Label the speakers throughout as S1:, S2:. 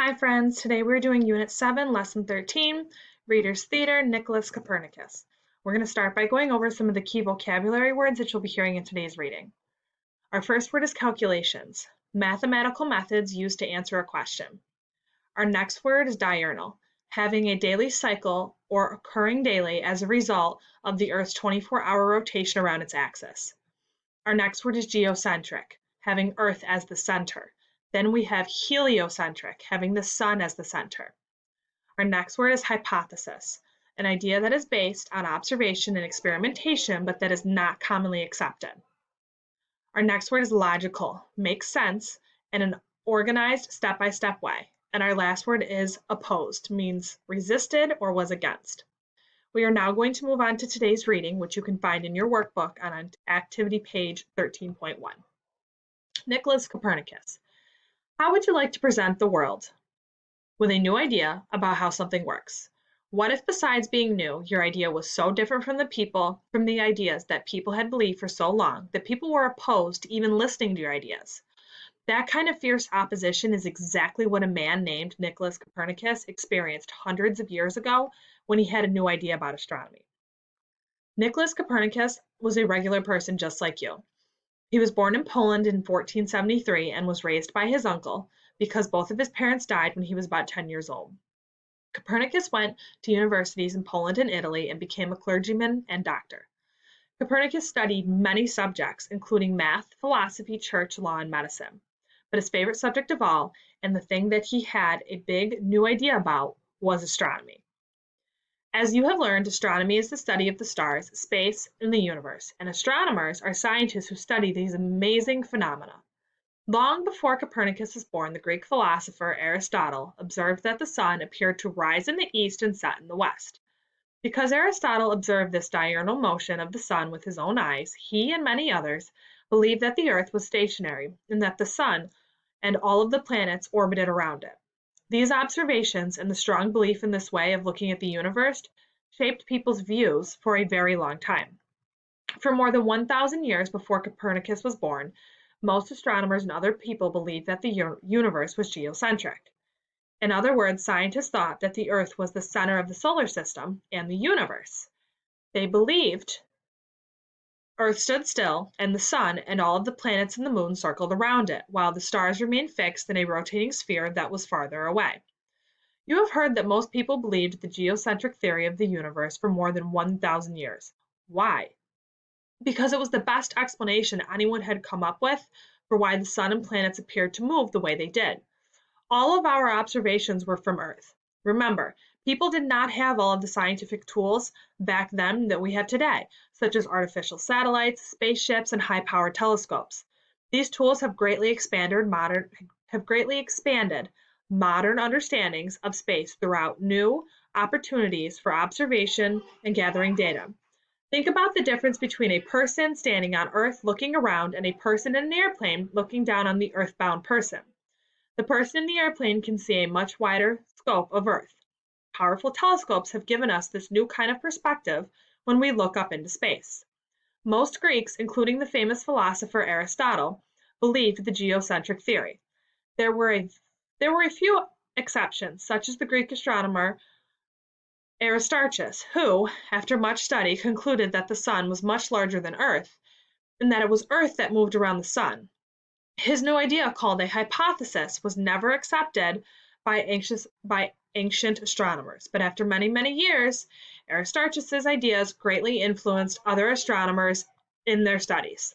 S1: Hi friends, today we're doing Unit 7, Lesson 13, Reader's Theater, Nicholas Copernicus. We're going to start by going over some of the key vocabulary words that you'll be hearing in today's reading. Our first word is calculations, mathematical methods used to answer a question. Our next word is diurnal, having a daily cycle or occurring daily as a result of the Earth's 24-hour rotation around its axis. Our next word is geocentric, having Earth as the center. Then we have heliocentric, having the sun as the center. Our next word is hypothesis, an idea that is based on observation and experimentation, but that is not commonly accepted. Our next word is logical, makes sense in an organized step-by-step way. And our last word is opposed, means resisted or was against. We are now going to move on to today's reading, which you can find in your workbook on activity page 13.1. Nicholas Copernicus. How would you like to present the world? With a new idea about how something works. What if besides being new, your idea was so different from the ideas that people had believed for so long that people were opposed to even listening to your ideas? That kind of fierce opposition is exactly what a man named Nicholas Copernicus experienced hundreds of years ago when he had a new idea about astronomy. Nicholas Copernicus was a regular person just like you. He was born in Poland in 1473 and was raised by his uncle because both of his parents died when he was about 10 years old. Copernicus went to universities in Poland and Italy and became a clergyman and doctor. Copernicus studied many subjects, including math, philosophy, church, law, and medicine. But his favorite subject of all, and the thing that he had a big new idea about, was astronomy. As you have learned, astronomy is the study of the stars, space, and the universe, and astronomers are scientists who study these amazing phenomena. Long before Copernicus was born, the Greek philosopher Aristotle observed that the sun appeared to rise in the east and set in the west. Because Aristotle observed this diurnal motion of the sun with his own eyes, he and many others believed that the earth was stationary and that the sun and all of the planets orbited around it. These observations and the strong belief in this way of looking at the universe shaped people's views for a very long time. For more than 1,000 years before Copernicus was born, most astronomers and other people believed that the universe was geocentric. In other words, scientists thought that the Earth was the center of the solar system and the universe. They believed Earth stood still, and the sun and all of the planets and the moon circled around it, while the stars remained fixed in a rotating sphere that was farther away. You have heard that most people believed the geocentric theory of the universe for more than 1,000 years. Why? Because it was the best explanation anyone had come up with for why the sun and planets appeared to move the way they did. All of our observations were from Earth. Remember, people did not have all of the scientific tools back then that we have today, such as artificial satellites, spaceships, and high-powered telescopes. These tools have greatly expanded modern understandings of space throughout new opportunities for observation and gathering data. Think about the difference between a person standing on Earth looking around and a person in an airplane looking down on the earthbound person. The person in the airplane can see a much wider scope of Earth. Powerful telescopes have given us this new kind of perspective when we look up into space. Most Greeks, including the famous philosopher Aristotle, believed the geocentric theory. There were a few exceptions, such as the Greek astronomer Aristarchus, who, after much study, concluded that the sun was much larger than Earth, and that it was Earth that moved around the sun. His new idea, called a hypothesis, was never accepted by ancient astronomers, but after many, many years, Aristarchus's ideas greatly influenced other astronomers in their studies.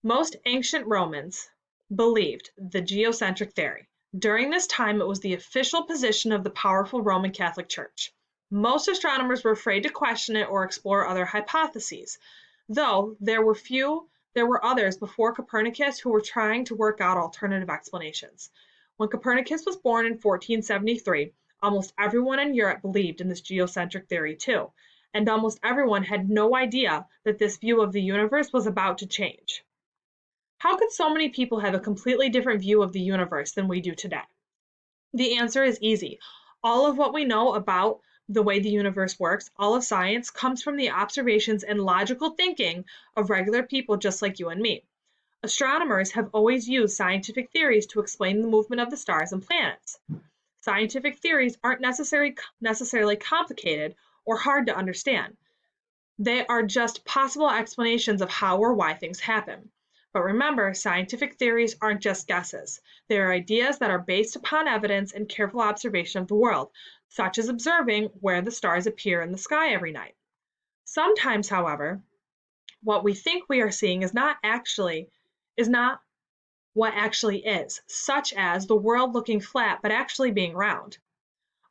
S1: Most ancient Romans believed the geocentric theory. During this time, it was the official position of the powerful Roman Catholic Church. Most astronomers were afraid to question it or explore other hypotheses, though there were others before Copernicus who were trying to work out alternative explanations. When Copernicus was born in 1473, almost everyone in Europe believed in this geocentric theory too, and almost everyone had no idea that this view of the universe was about to change. How could so many people have a completely different view of the universe than we do today? The answer is easy. All of what we know about the way the universe works, all of science, comes from the observations and logical thinking of regular people just like you and me. Astronomers have always used scientific theories to explain the movement of the stars and planets. Scientific theories aren't necessarily complicated or hard to understand. They are just possible explanations of how or why things happen. But remember, scientific theories aren't just guesses. They are ideas that are based upon evidence and careful observation of the world, such as observing where the stars appear in the sky every night. Sometimes, however, what we think we are seeing is not what actually is, such as the world looking flat but actually being round.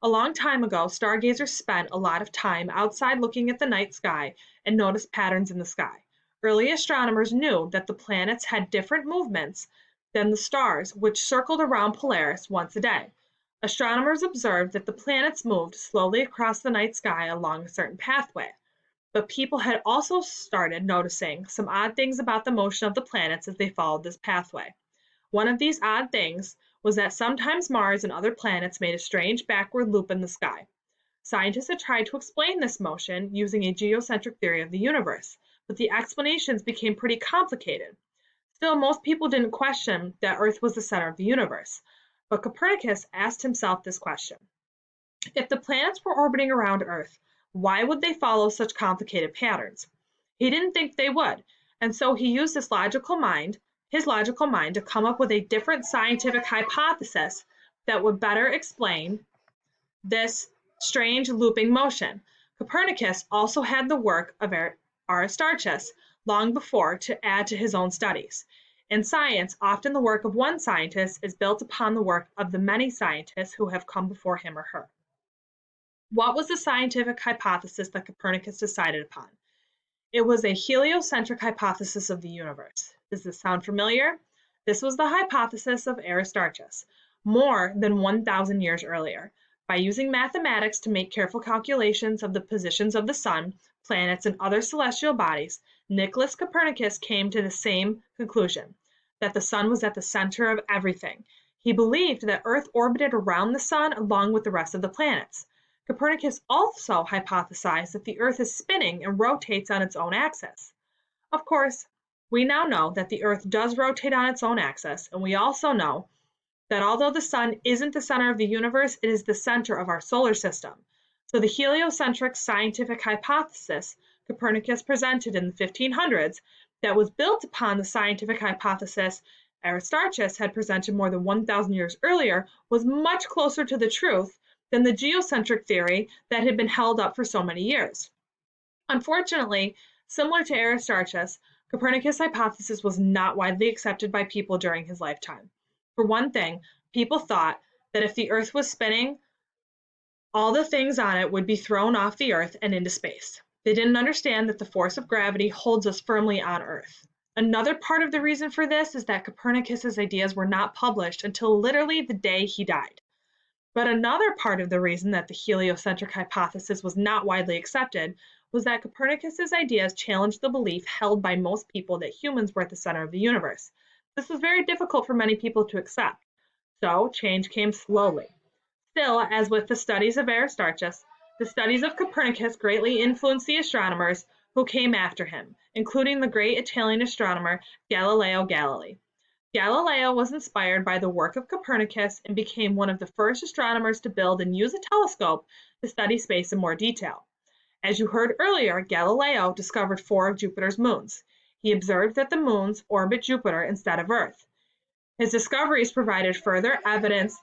S1: A long time ago, stargazers spent a lot of time outside looking at the night sky and noticed patterns in the sky. Early astronomers knew that the planets had different movements than the stars, which circled around Polaris once a day. Astronomers observed that the planets moved slowly across the night sky along a certain pathway. But people had also started noticing some odd things about the motion of the planets as they followed this pathway. One of these odd things was that sometimes Mars and other planets made a strange backward loop in the sky. Scientists had tried to explain this motion using a geocentric theory of the universe, but the explanations became pretty complicated. Still, most people didn't question that Earth was the center of the universe. But Copernicus asked himself this question: if the planets were orbiting around Earth, why would they follow such complicated patterns? He didn't think they would, and so he used his logical mind to come up with a different scientific hypothesis that would better explain this strange looping motion. Copernicus also had the work of Aristarchus long before to add to his own studies. In science, often the work of one scientist is built upon the work of the many scientists who have come before him or her. What was the scientific hypothesis that Copernicus decided upon? It was a heliocentric hypothesis of the universe. Does this sound familiar? This was the hypothesis of Aristarchus, more than 1,000 years earlier. By using mathematics to make careful calculations of the positions of the sun, planets, and other celestial bodies, Nicholas Copernicus came to the same conclusion, that the sun was at the center of everything. He believed that Earth orbited around the sun along with the rest of the planets. Copernicus also hypothesized that the Earth is spinning and rotates on its own axis. Of course, we now know that the Earth does rotate on its own axis, and we also know that although the sun isn't the center of the universe, it is the center of our solar system. So the heliocentric scientific hypothesis Copernicus presented in the 1500s that was built upon the scientific hypothesis Aristarchus had presented more than 1,000 years earlier was much closer to the truth than the geocentric theory that had been held up for so many years. Unfortunately, similar to Aristarchus, Copernicus' hypothesis was not widely accepted by people during his lifetime. For one thing, people thought that if the Earth was spinning, all the things on it would be thrown off the Earth and into space. They didn't understand that the force of gravity holds us firmly on Earth. Another part of the reason for this is that Copernicus' ideas were not published until literally the day he died. But another part of the reason that the heliocentric hypothesis was not widely accepted was that Copernicus' ideas challenged the belief held by most people that humans were at the center of the universe. This was very difficult for many people to accept, so change came slowly. Still, as with the studies of Aristarchus, the studies of Copernicus greatly influenced the astronomers who came after him, including the great Italian astronomer Galileo Galilei. Galileo was inspired by the work of Copernicus and became one of the first astronomers to build and use a telescope to study space in more detail. As you heard earlier, Galileo discovered 4 of Jupiter's moons. He observed that the moons orbit Jupiter instead of Earth. His discoveries provided further evidence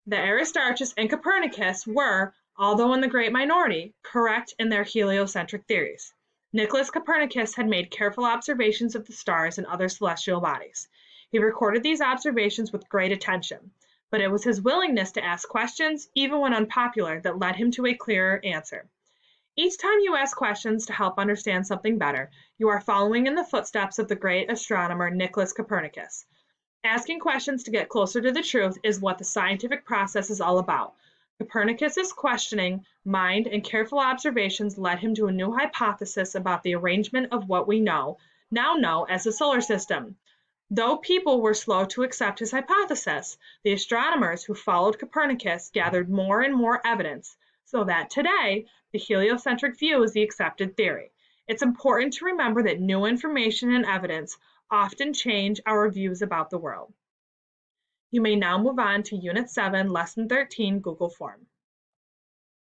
S1: that Aristarchus and Copernicus were, although in the great minority, correct in their heliocentric theories. Nicholas Copernicus had made careful observations of the stars and other celestial bodies. He recorded these observations with great attention, but it was his willingness to ask questions, even when unpopular, that led him to a clearer answer. Each time you ask questions to help understand something better, you are following in the footsteps of the great astronomer Nicholas Copernicus. Asking questions to get closer to the truth is what the scientific process is all about. Copernicus's questioning mind and careful observations led him to a new hypothesis about the arrangement of what we now know as the solar system. Though people were slow to accept his hypothesis, the astronomers who followed Copernicus gathered more and more evidence, so that today, the heliocentric view is the accepted theory. It's important to remember that new information and evidence often change our views about the world. You may now move on to Unit 7, Lesson 13, Google Form.